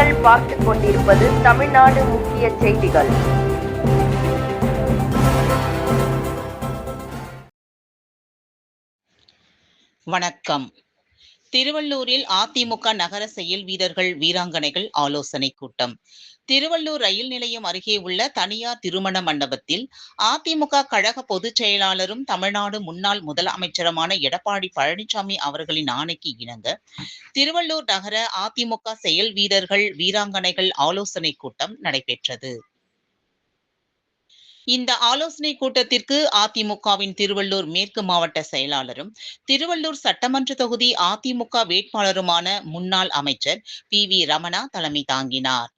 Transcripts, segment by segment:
நீங்கள் பார்த்துக் கொண்டிருப்பது தமிழ்நாடு முக்கிய செய்திகள். வணக்கம். திருவள்ளூரில் அதிமுக நகர செயல் வீரர்கள் வீராங்கனைகள் ஆலோசனை கூட்டம். திருவள்ளூர் ரயில் நிலையம் அருகே உள்ள தனியார் திருமண மண்டபத்தில் அதிமுக கழக பொதுச் செயலாளரும் தமிழ்நாடு முன்னாள் முதலமைச்சருமான எடப்பாடி பழனிசாமி அவர்களின் ஆணைக்கு இணங்க திருவள்ளூர் நகர அதிமுக செயல் வீரர்கள் வீராங்கனைகள் ஆலோசனை கூட்டம் நடைபெற்றது. இந்த ஆலோசனை கூட்டத்திற்கு அதிமுகவின் திருவள்ளூர் மேற்கு மாவட்ட செயலாளரும் திருவள்ளூர் சட்டமன்ற தொகுதி அதிமுக வேட்பாளருமான முன்னாள் அமைச்சர் PV ரமணா தலைமை தாங்கினார்.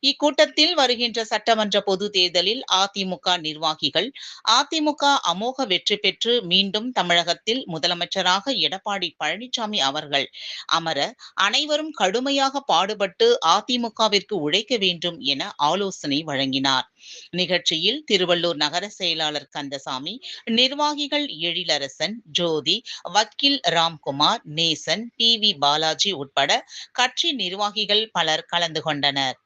இக்கூட்டத்தில் வருகின்ற சட்டமன்ற பொது தேர்தலில் அதிமுக நிர்வாகிகள் அதிமுக அமோக வெற்றி பெற்று மீண்டும் தமிழகத்தில் முதலமைச்சராக எடப்பாடி பழனிசாமி அவர்கள் அமர அனைவரும் கடுமையாக பாடுபட்டு அதிமுகவிற்கு உழைக்க வேண்டும் என ஆலோசனை வழங்கினார். நிகழ்ச்சியில் திருவள்ளூர் நகர செயலாளர் கந்தசாமி, நிர்வாகிகள் எழிலரசன், ஜோதி, வக்கீல் ராம்குமார், நேசன், PV பாலாஜி உட்பட கட்சி நிர்வாகிகள் பலர் கலந்து கொண்டனர்.